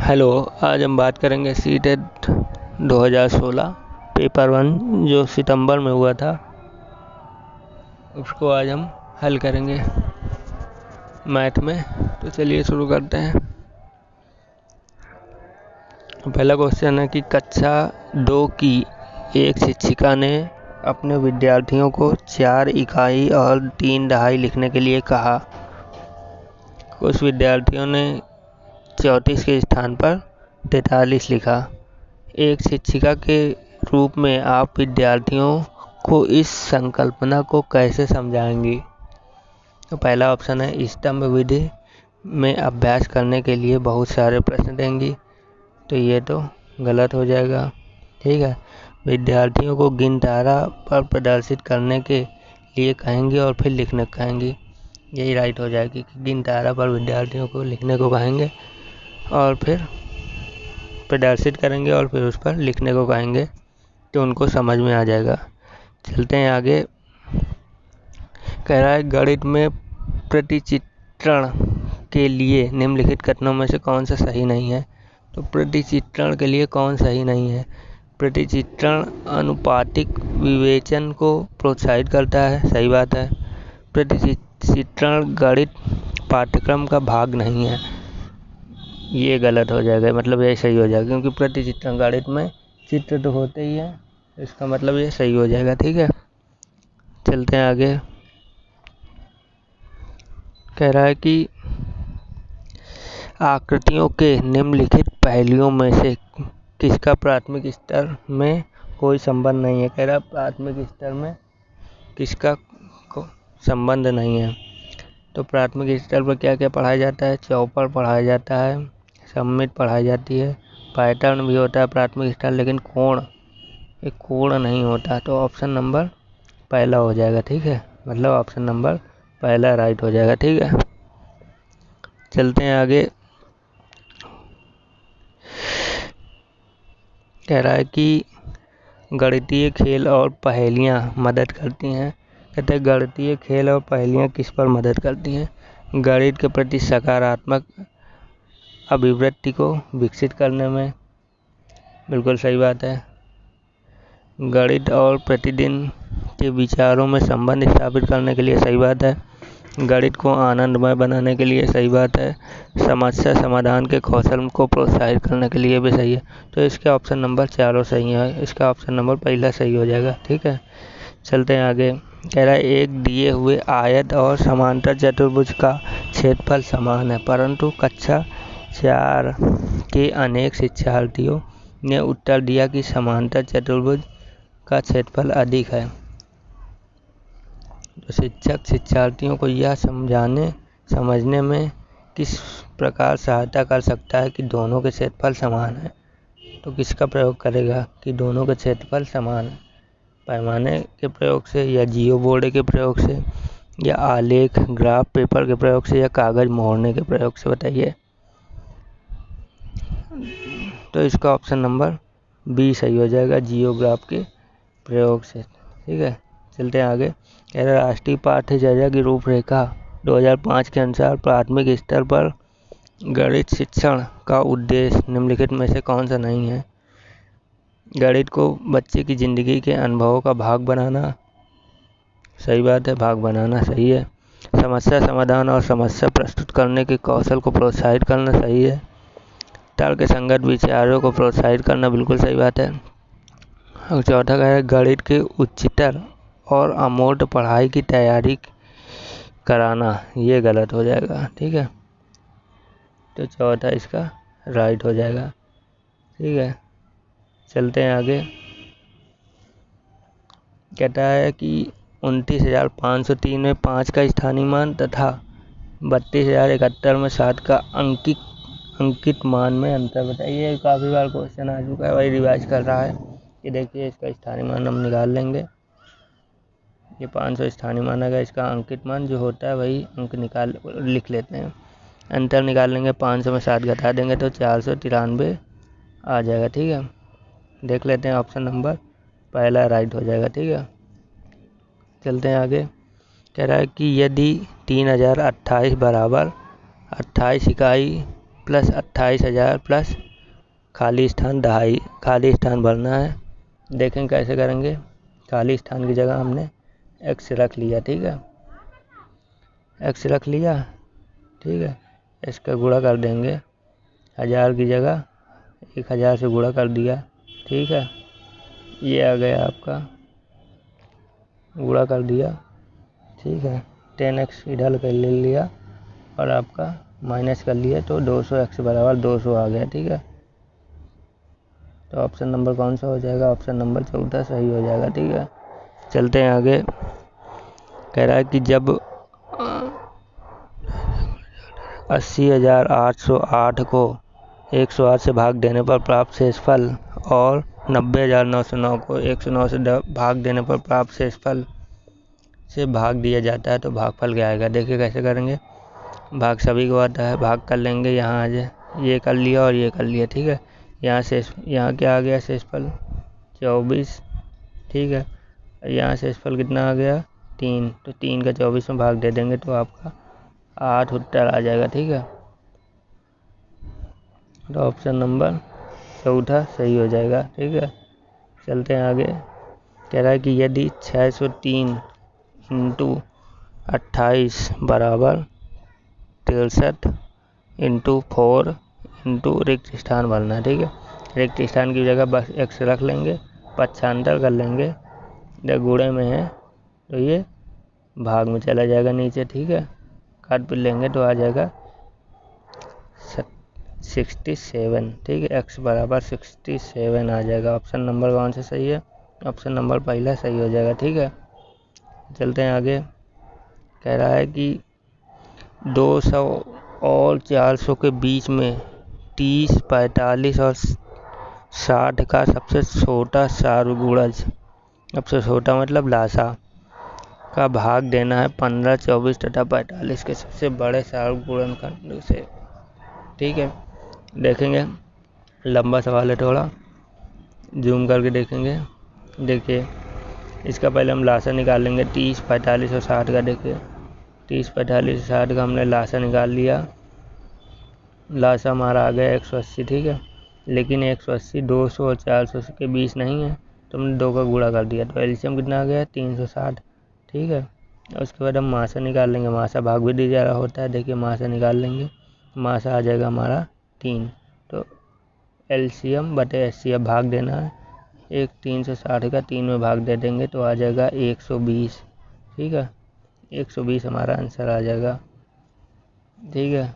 Hello, आज हम बात करेंगे सीटेट 2016 पेपर 1 जो सितंबर में हुआ था। उसको आज हम हल करेंगे मैथ में। तो चलिए शुरू करते हैं। पहला क्वेश्चन है कि कक्षा 2 की एक शिक्षिका ने अपने विद्यार्थियों को 4 इकाई और 3 दहाई लिखने के लिए कहा। कुछ विद्यार्थियों ने 34 के स्थान पर 43 लिखा। एक शिक्षिका के रूप में आप विद्यार्थियों को इस संकल्पना को कैसे समझाएंगी? तो पहला ऑप्शन है स्तंभ विधि में अभ्यास करने के लिए बहुत सारे प्रश्न देंगी। तो ये तो गलत हो जाएगा। ठीक है, विद्यार्थियों को गिनतारा पर प्रदर्शित करने के लिए कहेंगी और फिर लिखने कहेंगी। यही राइट हो जाएगी कि गिनतारा पर विद्यार्थियों को लिखने को कहेंगे और फिर प्रदर्शित करेंगे और फिर उस पर लिखने को कहेंगे, तो उनको समझ में आ जाएगा। चलते हैं आगे। कह रहा है गणित में प्रतिचित्रण के लिए निम्नलिखित कथनों में से कौन सा सही नहीं है? तो प्रतिचित्रण के लिए कौन सही नहीं है? प्रतिचित्रण अनुपातिक विवेचन को प्रोत्साहित करता है, सही बात है। प्रतिचित्रण गणित पाठ्यक्रम का भाग नहीं है, ये गलत हो जाएगा। मतलब ये सही हो जाएगा, क्योंकि प्रतिचित्रण गणित में चित्र तो होते ही है, इसका मतलब ये सही हो जाएगा। ठीक है, चलते हैं आगे। कह रहा है कि आकृतियों के निम्नलिखित पहलुओं में से किसका प्राथमिक स्तर में कोई संबंध नहीं है? कह रहा है प्राथमिक स्तर में किसका संबंध नहीं है। तो प्राथमिक स्तर पर क्या क्या पढ़ाया जाता है? चौपड़ पढ़ाया जाता है, सममित पढ़ाई जाती है, पैटर्न भी होता है प्राथमिक स्तर, लेकिन एक कोण नहीं होता। तो ऑप्शन नंबर पहला हो जाएगा। ठीक है, मतलब ऑप्शन नंबर पहला राइट हो जाएगा। ठीक है, चलते हैं आगे। कह रहा है कि गणितीय खेल और पहेलियाँ मदद करती हैं। कहते हैं गणितीय खेल और पहेलियाँ किस पर मदद करती हैं? गणित के प्रति सकारात्मक अभिवृत्ति को विकसित करने में। बिल्कुल सही बात है। गणित और प्रतिदिन के विचारों में संबंध स्थापित करने के लिए, सही बात है। गणित को आनंदमय बनाने के लिए, सही बात है। समस्या समाधान के कौशल को प्रोत्साहित करने के लिए भी सही है। तो इसके ऑप्शन नंबर चारों सही है, इसका ऑप्शन नंबर पहला सही हो जाएगा। ठीक है, चलते हैं आगे। कह रहा है एक दिए हुए आयत और समांतर चतुर्भुज का क्षेत्रफल समान है, परंतु कक्षा 4 के अनेक शिक्षार्थियों ने उत्तर दिया कि समांतर चतुर्भुज का क्षेत्रफल अधिक है। तो शिक्षक शिक्षार्थियों को यह समझने में किस प्रकार सहायता कर सकता है कि दोनों के क्षेत्रफल समान है? तो किसका प्रयोग करेगा कि दोनों के क्षेत्रफल समान है? पैमाने के प्रयोग से, या जियो बोर्ड के प्रयोग से, या आलेख ग्राफ पेपर के प्रयोग से, या कागज मोड़ने के प्रयोग से? बताइए। तो इसका ऑप्शन नंबर बी सही हो जाएगा, जियोग्राफ के प्रयोग से। ठीक है, चलते हैं आगे। कह रहा है राष्ट्रीय पाठ्यचर्या की रूपरेखा 2005 के अनुसार प्राथमिक स्तर पर गणित शिक्षण का उद्देश्य निम्नलिखित में से कौन सा नहीं है? गणित को बच्चे की जिंदगी के अनुभवों का भाग बनाना, सही बात है, भाग बनाना सही है। समस्या समाधान और समस्या प्रस्तुत करने के कौशल को प्रोत्साहित करना, सही है। तर्क संगत विचारों को प्रोत्साहित करना, बिल्कुल सही बात है। और चौथा है गणित के उच्चतर और अमूर्त पढ़ाई की तैयारी कराना, ये गलत हो जाएगा। ठीक है, तो चौथा इसका राइट हो जाएगा। ठीक है, चलते हैं आगे। कहता है कि 29,503 में 5 का स्थानीय मान तथा 32,071 में 7 का अंकित मान में अंतर बताइए। काफ़ी बार क्वेश्चन आ चुका है, वही रिवाइज कर रहा है कि देखिए इसका स्थानीय मान हम निकाल लेंगे। ये 500 स्थानीय मान है, इसका अंकित मान जो होता है वही अंक लिख लेते हैं। अंतर निकाल लेंगे, 500 में 7 घटा देंगे तो 493 आ जाएगा। ठीक है, देख लेते हैं, ऑप्शन नंबर पहला राइट हो जाएगा। ठीक है, चलते हैं आगे। कह रहा है कि यदि 3028 बराबर 28 इकाई प्लस 28,000 प्लस खाली स्थान 2.5 खाली स्थान भरना है। देखें कैसे करेंगे। खाली स्थान की जगह हमने x रख लिया, ठीक है, x रख लिया, ठीक है। इसका गुणा कर देंगे, 1000 की जगह 1000 से गुणा कर दिया, ठीक है। ये आ गया आपका, गुणा कर दिया, ठीक है। 10x इधर कर ले लिया और आपका माइनस कर लिया तो 200x बराबर 200 आ गया, ठीक है। तो ऑप्शन नंबर कौन सा हो जाएगा? ऑप्शन नंबर 14 सही हो जाएगा, ठीक है। चलते हैं आगे। कह रहा है कि जब 80,808 को 108 से भाग देने पर प्राप्त शेषफल और 90,909 को 109 से भाग देने पर प्राप्त शेषफल से भाग दिया जाता है तो भागफल क्या आएगा? देखिए कैसे करेंगे। भाग सभी को आता है, भाग कर लेंगे। यहाँ आ जाए, ये कर लिया और ये कर लिया, ठीक है। यहाँ क्या आ गया? शेषफल 24, ठीक है। यहाँ शेषफल कितना आ गया? 3, तो 3 का 24 में भाग दे देंगे तो आपका 8 उत्तर आ जाएगा, ठीक है। तो ऑप्शन नंबर 14 सही हो जाएगा, ठीक है। चलते हैं आगे। कह रहा है कि यदि 603 इंटू 28 बराबर 63 इंटू 4 इंटू रिक्त स्थान भरना है, ठीक है। रिक्त स्थान की जगह बस x रख लेंगे, पक्षांतर कर लेंगे, जब गुणे में है तो ये भाग में चला जाएगा नीचे, ठीक है। काट पिट लेंगे तो आ जाएगा 67, ठीक है। x बराबर 67 आ जाएगा। ऑप्शन नंबर कौन सा सही है? ऑप्शन नंबर पहला सही हो जाएगा, ठीक है। चलते हैं आगे। कह रहा है कि 200 और 400 के बीच में 30, 45 और 60 का सबसे छोटा सारगुणज, सबसे छोटा मतलब लासा का भाग देना है 15, 24 तथा 45 के सबसे बड़े सारगुणनखंड से, ठीक है। देखेंगे, लंबा सवाल है, थोड़ा जूम करके देखेंगे। देखिए, इसका पहले हम लासा निकाल लेंगे 30, 45 और 60 का। देखिए 30, 45 और 60 का हमने लासा निकाल लिया। लासा हमारा आ गया 180, ठीक है। लेकिन 180 200 और 400 के बीच नहीं है तो हमने 2 का गुणा कर दिया, तो एलसीएम कितना आ गया? 360, ठीक है। उसके बाद हम मासा निकाल लेंगे। मासा भाग भी दिया जा रहा होता है, देखिए मासा निकाल लेंगे। मासा आ जाएगा हमारा 3, तो एलसीएम बटे एचसीएफ भाग देना है। 360 का 3 में भाग दे देंगे तो आ जाएगा 120, ठीक है। 120 हमारा आंसर आ जाएगा, ठीक है।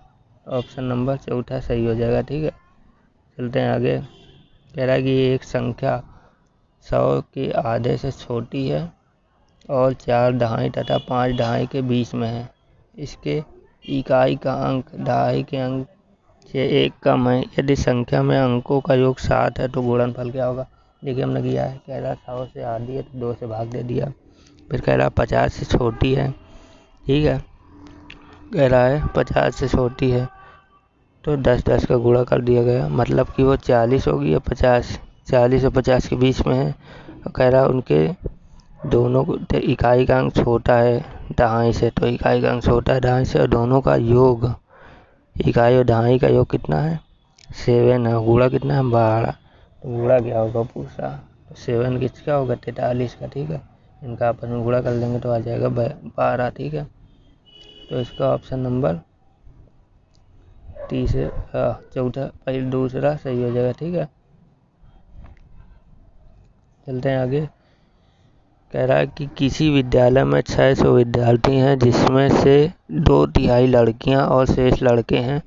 ऑप्शन नंबर 14 सही हो जाएगा, ठीक है। चलते हैं आगे। कह रहा है कि एक संख्या 100 के आधे से छोटी है और 4 दहाई तथा 5 दहाई के बीच में है। इसके इकाई का अंक दहाई के अंक से 1 कम है। यदि संख्या में अंकों का योग 7 है तो गुणनफल क्या होगा? देखिए हमने किया है। कह रहा 100 से आधी है तो 2 से भाग दे दिया। फिर कह रहा 50 से छोटी है, ठीक है। कह रहा है 50 से छोटी है तो 10 का गुणा कर दिया गया, मतलब कि वो 40 होगी या 50, 40 और 50 के बीच में है। और कह रहा उनके दोनों को इकाई का अंक छोटा है दहाई से, तो इकाई का अंक छोटा है दहाई से और दोनों का योग, इकाई और दहाई का योग कितना है? 7 है। गुणा कितना है? 12। तो गुणा क्या होगा पूछा, तो 7 किसका होगा? 43 का, ठीक है। इनका आपस में गुणा कर लेंगे तो आ जाएगा 12, ठीक है। तो इसका ऑप्शन नंबर 14 दूसरा सही हो जाएगा, ठीक है। चलते हैं आगे। कह रहा है कि किसी विद्यालय में 600 विद्यार्थी हैं जिसमें से 2/3 लड़कियां और शेष लड़के हैं,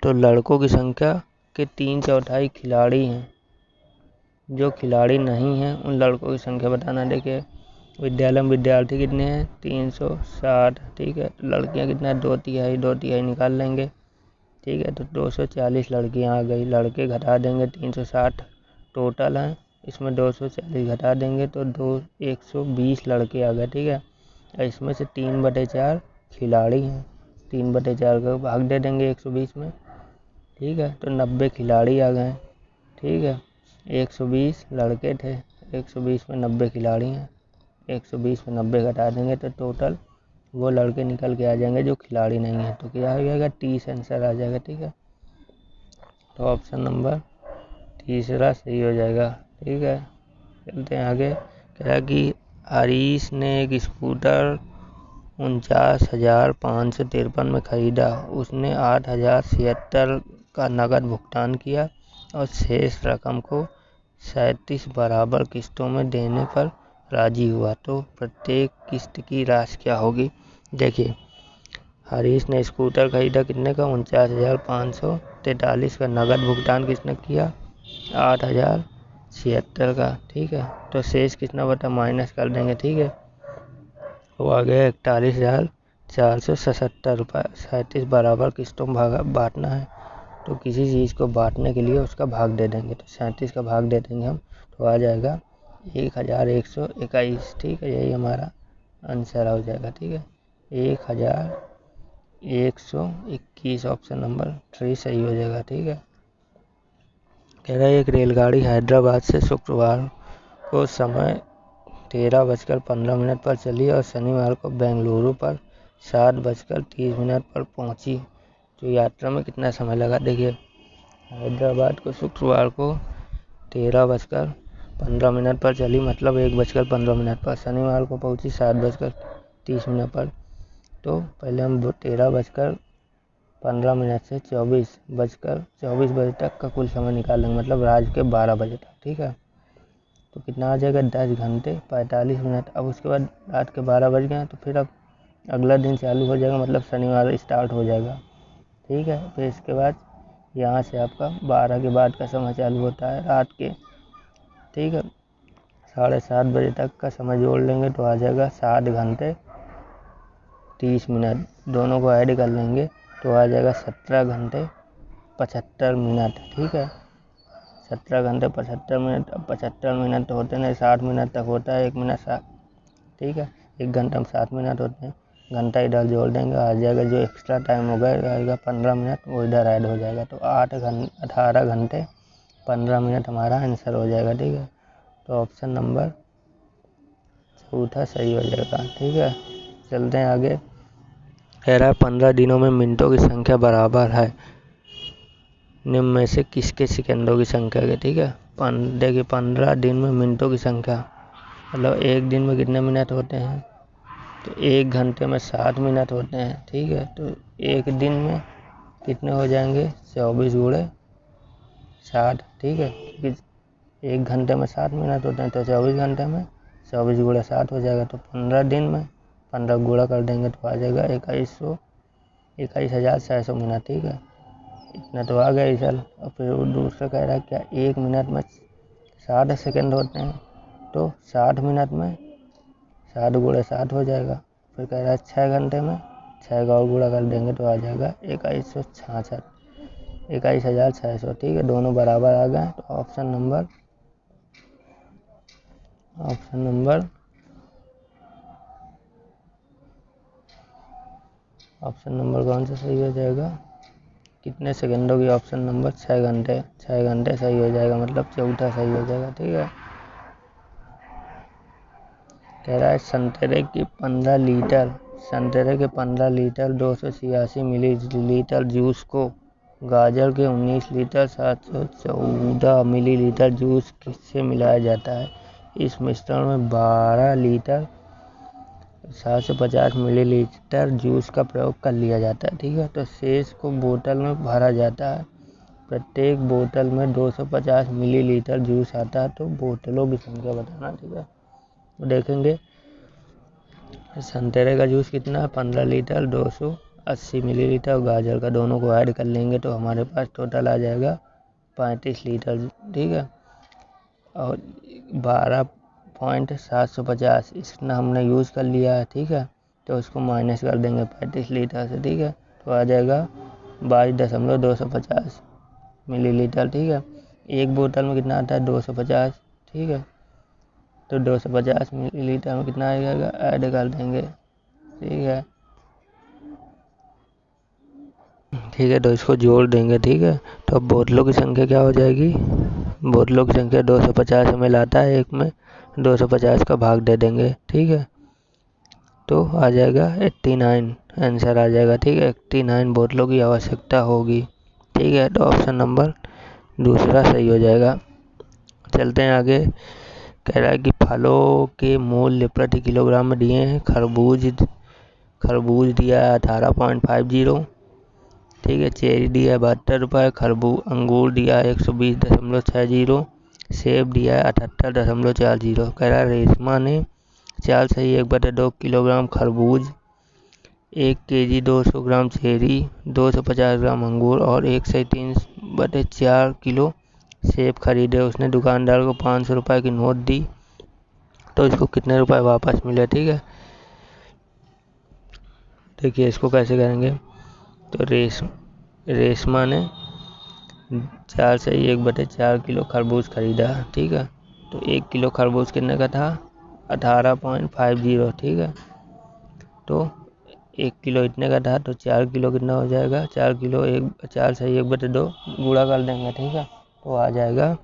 तो लड़कों की संख्या के 3/4 खिलाड़ी हैं। जो खिलाड़ी नहीं हैं उन लड़कों की संख्या बताना। देखिए विद्यालय में विद्यार्थी कितने हैं? 360, ठीक है। तो लड़कियां कितना है? 2/3 निकाल लेंगे, ठीक है। तो 240 लड़कियां आ गई। लड़के घटा देंगे 360 टोटल हैं, इसमें 240 घटा देंगे तो 120 लड़के आ गए, ठीक है। इसमें से 3/4 खिलाड़ी हैं, 3/4 का भाग दे देंगे 120 में, ठीक है। तो 90 खिलाड़ी आ गए, ठीक है। 120 लड़के थे, 120 में 90 खिलाड़ी हैं, 120 में 90 घटा देंगे तो टोटल वो लड़के निकल के आ जाएंगे जो खिलाड़ी नहीं है। तो क्या हो जाएगा? 30 आंसर आ जाएगा, ठीक है। तो ऑप्शन नंबर तीसरा सही हो जाएगा। ठीक है, चलते हैं आगे। कह रहा कि हरीश ने एक स्कूटर 49,553 में खरीदा। उसने 8,076 का नकद भुगतान किया और शेष रकम को 37 बराबर किस्तों में देने पर राजी हुआ। तो प्रत्येक किस्त की राशि क्या होगी? देखिए, हरीश ने स्कूटर खरीदा कितने का? 49,543 का। नकद भुगतान किसने किया? 8,076 का। ठीक है, तो शेष कितना बता माइनस कर देंगे। ठीक है, वो आ गया 41,477 रुपये। 37 बराबर किस्तों में बांटना है, तो किसी चीज़ को बांटने के लिए उसका भाग दे देंगे। तो 37 का भाग दे देंगे हम, तो आ जाएगा 1,121। ठीक है, यही हमारा आंसर हो जाएगा। ठीक है, 1,121 ऑप्शन नंबर 3 सही हो जाएगा। ठीक है, कह रहा है एक रेलगाड़ी हैदराबाद से शुक्रवार को समय 13:15 पर चली और शनिवार को बेंगलुरु पर 7:30 पर पहुंची। तो यात्रा में कितना समय लगा? देखिए, हैदराबाद को शुक्रवार को 13:15 पर चली, मतलब 1:15 पर। शनिवार को पहुंची 7:30 पर। तो पहले हम 13:15 से 24 बजे तक का कुल समय निकालेंगे, मतलब रात के 12 बजे तक। ठीक है, तो कितना आ जाएगा? 10 घंटे 45 मिनट। अब उसके बाद रात के 12 बज गए, तो फिर अब अगला दिन चालू हो जाएगा, मतलब शनिवार स्टार्ट हो जाएगा। ठीक है, फिर इसके बाद यहाँ से आपका 12 के बाद का समय चालू होता है रात के। ठीक है, 7:30 बजे तक का समय जोड़ लेंगे तो आ जाएगा 7 घंटे 30 मिनट। दोनों को ऐड कर लेंगे तो आ जाएगा 17 घंटे 75 मिनट। ठीक है, 17 घंटे 75 मिनट। अब 75 मिनट तो होते नहीं, 60 मिनट तक होता है, 1 मिनट 7। ठीक है, 1 घंटे में 7 मिनट होते हैं। घंटा इधर जोड़ देंगे, आ जाएगा जो एक्स्ट्रा टाइम हो गया आएगा 15 मिनट, वो इधर ऐड हो जाएगा। तो 18 घंटे 15 मिनट हमारा आंसर हो जाएगा। ठीक है, तो ऑप्शन नंबर चौथा सही हो जाएगा। ठीक है, चलते हैं आगे। कह रहा है 15 दिनों में मिनटों की संख्या बराबर है, निम्न में से किसके सेकंडों की संख्या के? ठीक है, देखिए 15 दिन में मिनटों की संख्या, मतलब एक दिन में कितने मिनट होते हैं? तो 1 घंटे में 7 मिनट होते हैं। ठीक है, तो एक दिन में कितने हो जाएंगे? 24 गुणे 60। ठीक है, क्योंकि 1 घंटे में 7 मिनट होते हैं, तो 24 घंटे में 24 गुणे 7 हो जाएगा। तो 15 दिन में 15 गुणा कर देंगे तो आ जाएगा 21,600 मिनट। ठीक है, इतना तो आ गया चल। और फिर वो दूसरा कह रहा है क्या 1 मिनट में 60 सेकंड होते हैं, तो 60 मिनट में 60 गुणे 7 हो जाएगा। फिर कह रहा है 6 घंटे में 6 का और गुणा कर देंगे तो आ जाएगा 21,600। ठीक है, दोनों बराबर आ गए। तो ऑप्शन नंबर कौन सा सही हो जाएगा? कितने सेकंडों की? ऑप्शन नंबर 6 घंटे। 6 घंटे सही हो जाएगा, मतलब चौथा सही हो जाएगा। ठीक है, कह रहा है संतरे के 15 लीटर 286 मिलीलीटर जूस को गाजर के 19 लीटर 714 मिलीलीटर जूस से मिलाया जाता है। इस मिश्रण में 12 लीटर 750 मिलीलीटर जूस का प्रयोग कर लिया जाता है। ठीक है, तो शेष को बोतल में भरा जाता है। प्रत्येक बोतल में 250 मिलीलीटर जूस आता है, तो बोतलों की संख्या बताना। ठीक है, तो देखेंगे संतरे का जूस कितना है? 15 लीटर 280 मिलीलीटर, और गाजर का दोनों को ऐड कर लेंगे तो हमारे पास टोटल आ जाएगा 35 लीटर। ठीक है, और 12.750 इतना हमने यूज़ कर लिया है। ठीक है, तो उसको माइनस कर देंगे 35 लीटर से। ठीक है, तो आ जाएगा 22.250 मिलीलीटर। ठीक है, एक बोतल में कितना आता है? 250। ठीक है, तो 250 मिलीलीटर में कितना आ जाएगा? ऐड कर देंगे। ठीक है, तो इसको जोड़ देंगे। ठीक है, तो अब बोतलों की संख्या क्या हो जाएगी? बोतलों की संख्या 250 ml आता है, एक में 250 का भाग दे देंगे। ठीक है, तो आ जाएगा 89 आंसर आ जाएगा। ठीक है, 89 बोतलों की आवश्यकता होगी। ठीक है, तो ऑप्शन नंबर दूसरा सही हो जाएगा। चलते हैं आगे। कह रहा है कि फलों के मूल्य प्रति किलोग्राम में दिए हैं। खरबूज दिया है 18.50, ठीक है। चेरी दिया है 72 रुपये। अंगूर दिया है 120.60। सेब दिया है 78.40। कह रहा है रेशमा ने 4 सही 1/2 किलोग्राम खरबूज, 1 kg 200 ग्राम चेरी, 250 ग्राम अंगूर और 1 सही 3/4 किलो सेब खरीदे। उसने दुकानदार को 500 रुपये की नोट दी, तो इसको कितने रुपए वापस मिले, ठीक है। देखिए इसको कैसे करेंगे। तो रेशमा ने 4 सही 1/4 किलो खरबूज खरीदा, ठीक है। तो 1 किलो खरबूज कितने का था, 18.50, ठीक है। तो 1 किलो इतने का था, तो 4 किलो कितना हो जाएगा, 4 सही 1/2 गुणा कर देंगे, ठीक है। तो आ जाएगा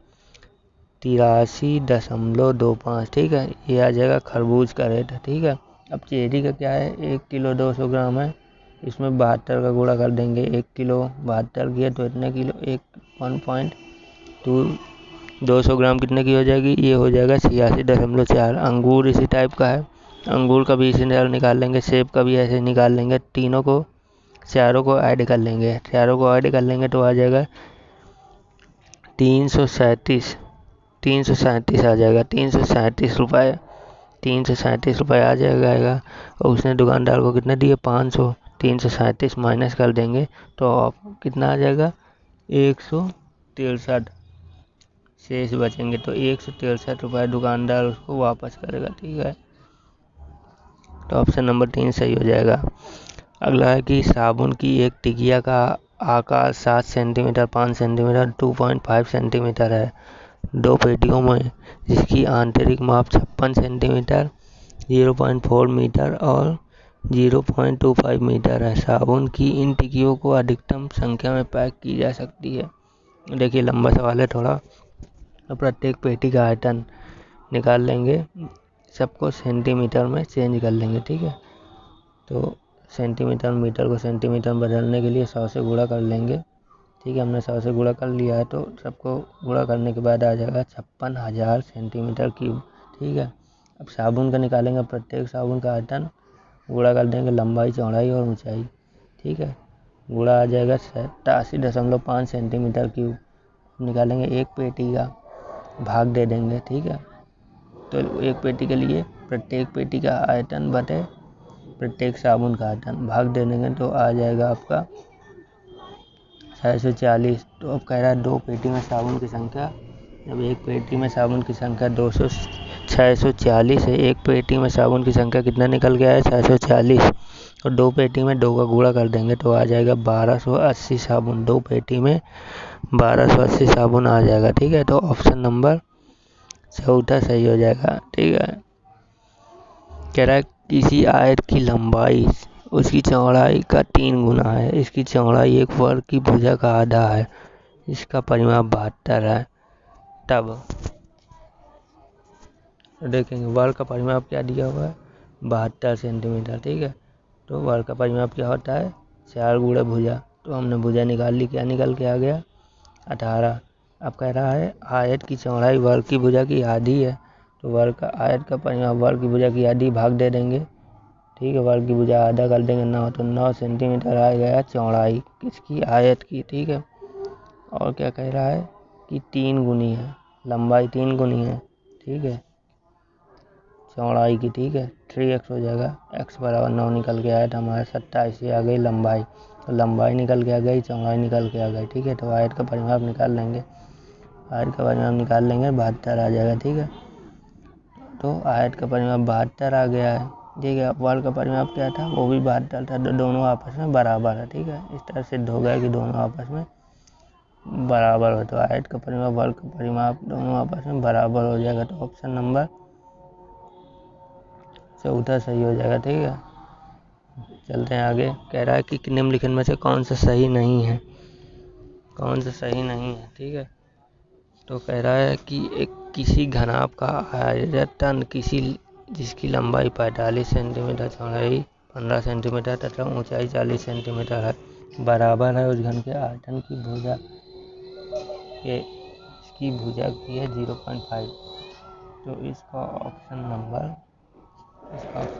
83.25, ठीक है। ये आ जाएगा खरबूज का रेट, ठीक है। अब चेरी का क्या है, 1 किलो 200 ग्राम है, इसमें 72 का गुणा कर देंगे। 1 किलो 72 की है, तो इतने किलो 1.2 200 ग्राम कितने की हो जाएगी, ये हो जाएगा 86.4। अंगूर इसी टाइप का है, अंगूर का भी इसी तरह निकाल लेंगे। सेब का भी ऐसे निकाल लेंगे। चारों को ऐड कर लेंगे तो आ जाएगा 337 आ जाएगा, 337 रुपये आ जाएगा। और उसने दुकानदार को कितने दिए, 500। 337 माइनस कर देंगे तो आप कितना आ जाएगा, 163 शेष बचेंगे। तो 163 रुपये दुकानदार उसको वापस करेगा, ठीक है। तो ऑप्शन नंबर 3 सही हो जाएगा। अगला है कि साबुन की एक टिकिया का आकार 7 सेंटीमीटर, 5 सेंटीमीटर, 2.5 सेंटीमीटर है। 2 पेटियों में जिसकी आंतरिक माप 56 सेंटीमीटर, 0.4 मीटर और 0.25 मीटर है। साबुन की इन टिकियों को अधिकतम संख्या में पैक की जा सकती है। देखिए लंबा सवाल है थोड़ा। तो प्रत्येक पेटी का आयतन निकाल लेंगे, सबको सेंटीमीटर में चेंज कर लेंगे, ठीक है। तो सेंटीमीटर मीटर को सेंटीमीटर में बदलने के लिए 100 से गुणा कर लेंगे, ठीक है। हमने 100 से गुणा कर लिया है, तो सबको गुणा करने के बाद आ जाएगा 56,000 सेंटीमीटर क्यूब, ठीक है। अब साबुन का निकालेंगे, प्रत्येक साबुन का आयतन गुणा कर देंगे, लंबाई चौड़ाई और ऊंचाई, ठीक है। गुणा आ जाएगा 87.5 सेंटीमीटर क्यूब। निकालेंगे एक पेटी का, भाग दे देंगे, ठीक है। तो एक पेटी के लिए प्रत्येक पेटी का आयतन बटे प्रत्येक साबुन का आयतन, भाग दे देंगे तो आ जाएगा आपका 640। तो अब कह रहा है 2 पेटी में साबुन की संख्या, जब एक पेटी में साबुन की संख्या 640 है, एक पेटी में साबुन की संख्या कितना निकल गया है, 640। और 2 पेटी में 2 का गुणा कर देंगे तो आ जाएगा 1280 साबुन। 2 पेटी में 1280 साबुन आ जाएगा, ठीक है। तो ऑप्शन नंबर 4 सही हो जाएगा, ठीक है। कह रहा है किसी आयत की लंबाई उसकी चौड़ाई का 3 गुना है। इसकी चौड़ाई एक वर्ग की भुजा का आधा है। इसका परिमाप 72 है। तब देखेंगे वर्ग का परिमाप क्या दिया हुआ है, 72 सेंटीमीटर, ठीक है। तो वर्ग का परिमाप क्या होता है, 4 गुणे भुजा। तो हमने भुजा निकाल ली, क्या निकल के आ गया, 18। अब कह रहा है आयत की चौड़ाई वर्ग की भुजा की आधी है, तो आयत का परिमाप वर्ग की भुजा की आधी भाग दे देंगे, ठीक है। वर्ग की भुजा आधा कर देंगे 9, तो 9 सेंटीमीटर आ गया चौड़ाई किसकी, आयत की, ठीक है। और क्या कह रहा है कि 3 गुनी है, लंबाई 3 गुनी है, ठीक है, चौड़ाई की, ठीक है। 3x हो जाएगा, x बराबर 9 निकल के आया था हमारा 27। आ गई लंबाई, तो लंबाई निकल के आ गई, चौड़ाई निकल के आ गई, ठीक है। तो आयत का परिमाप निकाल लेंगे, 72 आ जाएगा, ठीक है। तो आयत का परिमाप 72 आ गया है, ठीक है। वर्ग का परिमाप क्या था, वो भी 72 था, दोनों आपस में बराबर है, ठीक है। इस तरह सिद्ध हो गया कि दोनों आपस में बराबर हो, तो आयत का परिमाप वर्ग का परिमाप दोनों आपस में बराबर हो जाएगा। तो ऑप्शन नंबर 4 सही हो जाएगा, ठीक है। चलते हैं आगे। कह रहा है कि निम्नलिखित में से कौन सा सही नहीं है, ठीक है। तो कह रहा है कि किसी घनाभ का आयतन जिसकी लंबाई 45 सेंटीमीटर, चौड़ाई 15 सेंटीमीटर तथा ऊंचाई 40 सेंटीमीटर है, बराबर है उस घन के आयतन की भुजा ये इसकी भुजा की है 0.5। तो इसका ऑप्शन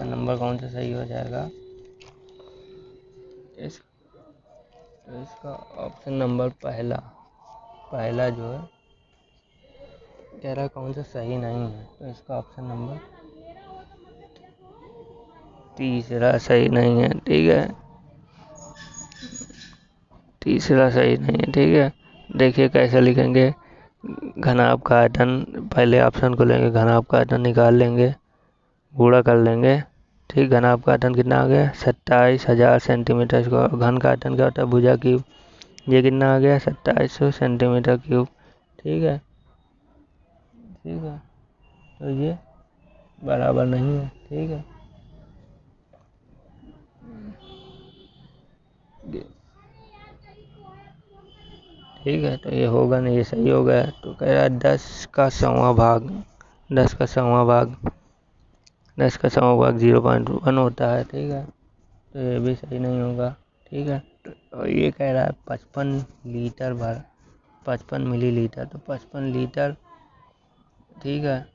नंबर कौन सा सही हो जाएगा? तो इसका ऑप्शन नंबर पहला जो है कह रहा है कौन सा सही नहीं है। तो इसका ऑप्शन नंबर तीसरा सही नहीं है। ठीक है, तीसरा सही नहीं है। ठीक है, देखिए कैसे लिखेंगे। घनाभ का आयतन, पहले ऑप्शन को लेंगे, घनाभ का आयतन निकाल लेंगे, गुणा कर लेंगे। ठीक, घनाभ का आयतन कितना आ गया? 27,000 सेंटीमीटर स्क्वायर। घन का आयतन क्या होता है? भुजा क्यूब। ये कितना आ गया? 2700 सेंटीमीटर क्यूब। ठीक है, तो ये बराबर नहीं है। ठीक है, तो ये होगा नहीं, ये सही हो गया। तो कह रहा है 10 का 100वां भाग 0.1 होता है। ठीक है, तो ये भी सही नहीं होगा। ठीक है, तो ये कह रहा है 55 मिलीलीटर। तो 55 लीटर, ठीक है,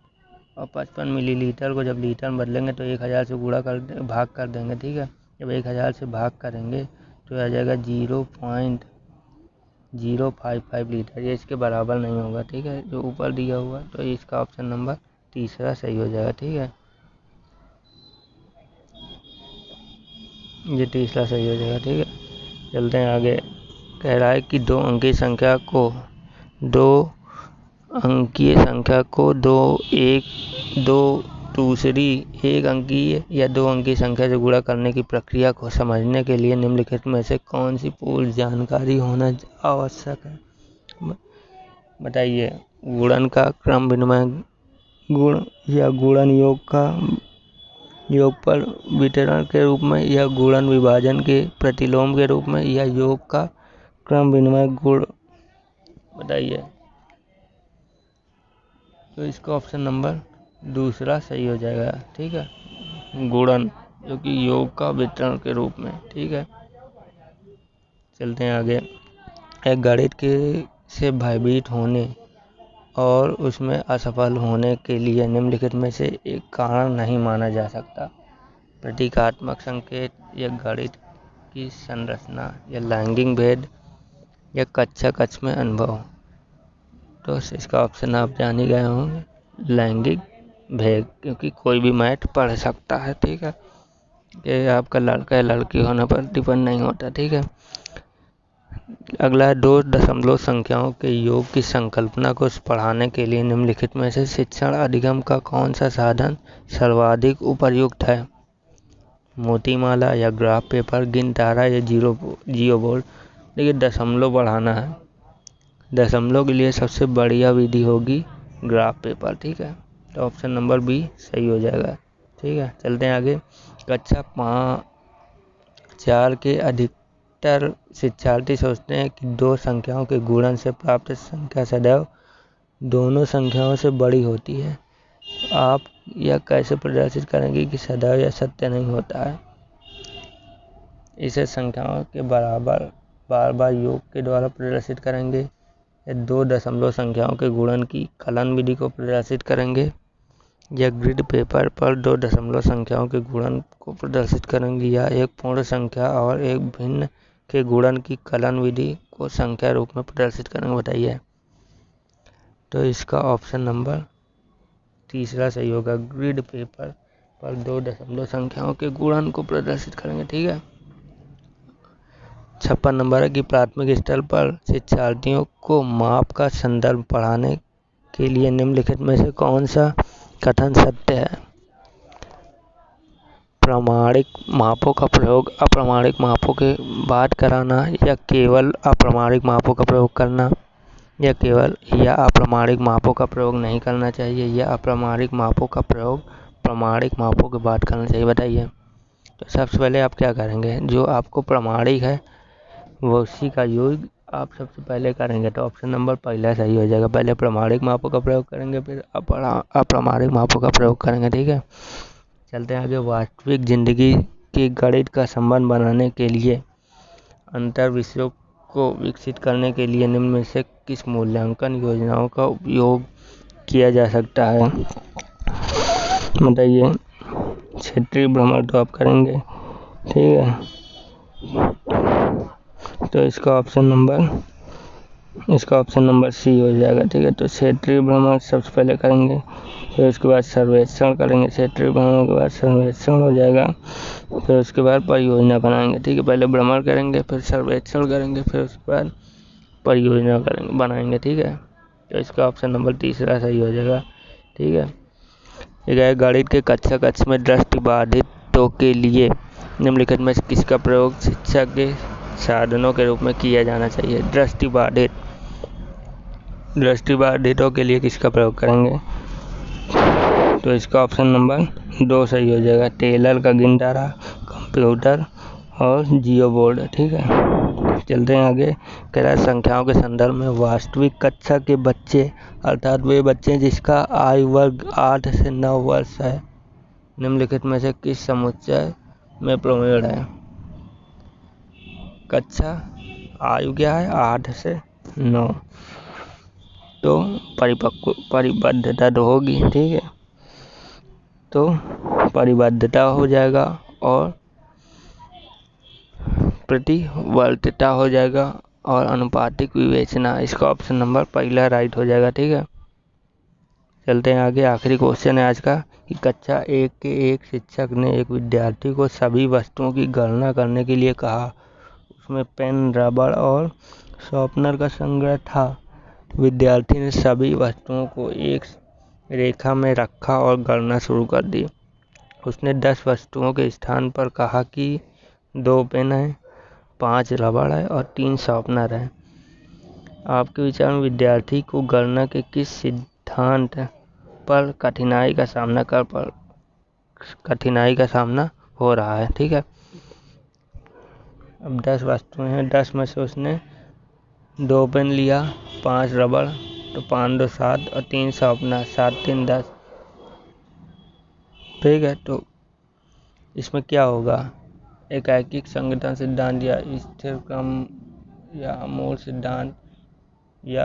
और 55 मिलीलीटर को जब लीटर में बदलेंगे तो 1000 से भाग कर देंगे। ठीक है, जब 1000 से भाग करेंगे तो आ जाएगा 0.055 लीटर। ये इसके बराबर नहीं होगा। ठीक है, जो ऊपर दिया हुआ, तो इसका ऑप्शन नंबर तीसरा सही हो जाएगा। ठीक है, ये तीसरा सही हो जाएगा। ठीक है, चलते हैं आगे। कह रहा है कि दो अंकीय संख्या को दो दूसरी एक अंकीय या 2 अंकीय संख्या से गुणा करने की प्रक्रिया को समझने के लिए निम्नलिखित में से कौन सी पूर्व जानकारी होना आवश्यक है? बताइए। गुणन का क्रम विनिमय गुण, या गुणन योगफल वितरण के रूप में, या गुणन विभाजन के प्रतिलोम के रूप में, या योग का क्रम विनिमय गुण। बताइए। तो इसका ऑप्शन नंबर दूसरा सही हो जाएगा। ठीक है, गुणन, जो कि योग का वितरण के रूप में। ठीक है, चलते हैं आगे। एक गणित से भयभीत होने और उसमें असफल होने के लिए निम्नलिखित में से एक कारण नहीं माना जा सकता। प्रतीकात्मक संकेत, या गणित की संरचना, या लैंगिक भेद, या कक्षा कक्ष में अनुभव। तो इसका ऑप्शन आप जान ही गए होंगे, लैंगिक भेद, क्योंकि कोई भी मैथ पढ़ सकता है। ठीक है, ये आपका लड़का या लड़की होने पर डिपेंड नहीं होता। ठीक है, अगला है 2 दशमलव संख्याओं के योग की संकल्पना को पढ़ाने के लिए निम्नलिखित में से शिक्षण अधिगम का कौन सा साधन सर्वाधिक उपयुक्त है? मोतीमाला, या ग्राफ पेपर, गिनतारा, या जियो बोर्ड। देखिए, दशमलव बढ़ाना है, दशमलव के लिए सबसे बढ़िया विधि होगी ग्राफ पेपर। ठीक है, तो ऑप्शन नंबर बी सही हो जाएगा। ठीक है, चलते हैं आगे। कक्षा 4 के अधिकतर शिक्षार्थी सोचते हैं कि 2 संख्याओं के गुणन से प्राप्त संख्या सदैव दोनों संख्याओं से बड़ी होती है। आप यह कैसे प्रदर्शित करेंगे कि सदैव यह सत्य नहीं होता है? इसे संख्याओं के बराबर बार बार योग के द्वारा प्रदर्शित करेंगे, या 2 दशमलव संख्याओं के गुणन की कलन विधि को प्रदर्शित करेंगे, या ग्रिड पेपर पर 2 दशमलव संख्याओं के गुणन को प्रदर्शित करेंगे, या एक पूर्ण संख्या और एक भिन्न के गुणन की कलन विधि को संख्या रूप में प्रदर्शित करेंगे। बताइए। तो इसका ऑप्शन नंबर तीसरा सही होगा, ग्रिड पेपर पर 2 दशमलव संख्याओं के गुणन को प्रदर्शित करेंगे। ठीक है, 56 नंबर है कि प्राथमिक स्तर पर शिक्षार्थियों को माप का संदर्भ पढ़ाने के लिए निम्नलिखित में से कौन सा कथन सत्य है? प्रामाणिक मापों का प्रयोग अप्रामाणिक मापों के बाद कराना, या केवल अप्रामाणिक मापों का प्रयोग करना, या अप्रामाणिक मापों का प्रयोग नहीं करना चाहिए, या अप्रामाणिक मापों का प्रयोग प्रामाणिक मापों के बाद करना चाहिए। बताइए। तो सबसे पहले आप क्या करेंगे, जो आपको प्रामाणिक है वो उसी का योग आप सबसे पहले करेंगे। तो ऑप्शन नंबर पहला सही हो जाएगा। पहले प्रामाणिक मापों का प्रयोग करेंगे, फिर अप्रामाणिक मापों का प्रयोग करेंगे। ठीक है, चलते हैं आगे। वास्तविक जिंदगी के गणित का संबंध बनाने के लिए अंतर विषयों को विकसित करने के लिए निम्न में से किस मूल्यांकन योजनाओं का उपयोग किया जा सकता है? बताइए। क्षेत्रीय भ्रमण तो आप करेंगे, ठीक है, तो इसका ऑप्शन नंबर सी हो जाएगा, ठीक है। तो क्षेत्रीय भ्रमण सबसे पहले करेंगे, फिर उसके बाद सर्वेक्षण करेंगे, क्षेत्रीय भ्रमण के बाद सर्वेक्षण हो जाएगा, फिर उसके बाद परियोजना बनाएंगे, ठीक है। पहले भ्रमण करेंगे, फिर सर्वेक्षण करेंगे, फिर उसके बाद परियोजना बनाएंगे, ठीक है। तो इसका ऑप्शन नंबर तीसरा सही हो जाएगा, ठीक है। गणित के कक्षा में दृष्टिबाधितों के लिए निम्नलिखित में किसका प्रयोग शिक्षा के साधनों के रूप में किया जाना चाहिए? दृष्टिबाधितों के लिए किसका प्रयोग करेंगे? तो इसका ऑप्शन नंबर 2 सही हो जाएगा, टेलर का गिनतारा, कंप्यूटर और जियो बोर्ड, ठीक है। चलते हैं आगे। कह रहा है संख्याओं के संदर्भ में वास्तविक कक्षा के बच्चे अर्थात वे बच्चे जिसका आयु वर्ग 8 से 9 वर्ष है निम्नलिखित में से किस समुच्चय में प्रवीण है? कक्षा आयु क्या है? 8 से 9, तो परिबद्धता तो होगी, ठीक है। तो परिबद्धता हो जाएगा और प्रतिवर्तिता हो जाएगा और अनुपातिक विवेचना, इसका ऑप्शन नंबर पहला राइट हो जाएगा, ठीक है। चलते हैं आगे। आखिरी क्वेश्चन है आज का कि कक्षा 1 के एक शिक्षक ने एक विद्यार्थी को सभी वस्तुओं की गणना करने के लिए कहा। उसमें पेन, रबड़ और शॉर्पनर का संग्रह था। विद्यार्थी ने सभी वस्तुओं को एक रेखा में रखा और गणना शुरू कर दी। उसने 10 वस्तुओं के स्थान पर कहा कि 2 पेन हैं, 5 रबड़ है और 3 शॉर्पनर है। आपके विचार में विद्यार्थी को गणना के किस सिद्धांत पर कठिनाई का सामना हो रहा है, ठीक है। अब 10 वस्तुएं हैं, 10 में से उसने 2 पेन लिया, 5 रबड़, तो 5 2 7 और 3 शॉर्पनर, 7 3 10, ठीक है। तो इसमें क्या होगा? एकाएकिक संगठन सिद्धांत या स्थिर क्रम या अमूल सिद्धांत या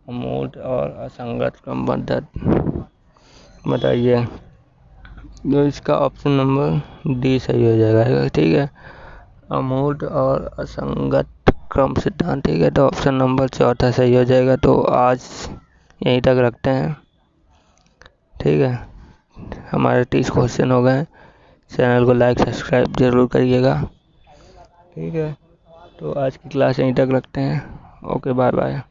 अमूर्त और असंगत क्रम पद्धति, बताइए। तो इसका ऑप्शन नंबर डी सही हो जाएगा, ठीक है, अमूर्त और असंगत क्रम सिद्धांत, ठीक है। तो ऑप्शन नंबर चौथा सही हो जाएगा। तो आज यहीं तक रखते हैं, ठीक है। हमारे 30 क्वेश्चन हो गए। चैनल को लाइक सब्सक्राइब जरूर करिएगा, ठीक है। तो आज की क्लास यहीं तक रखते हैं। Okay, bye bye.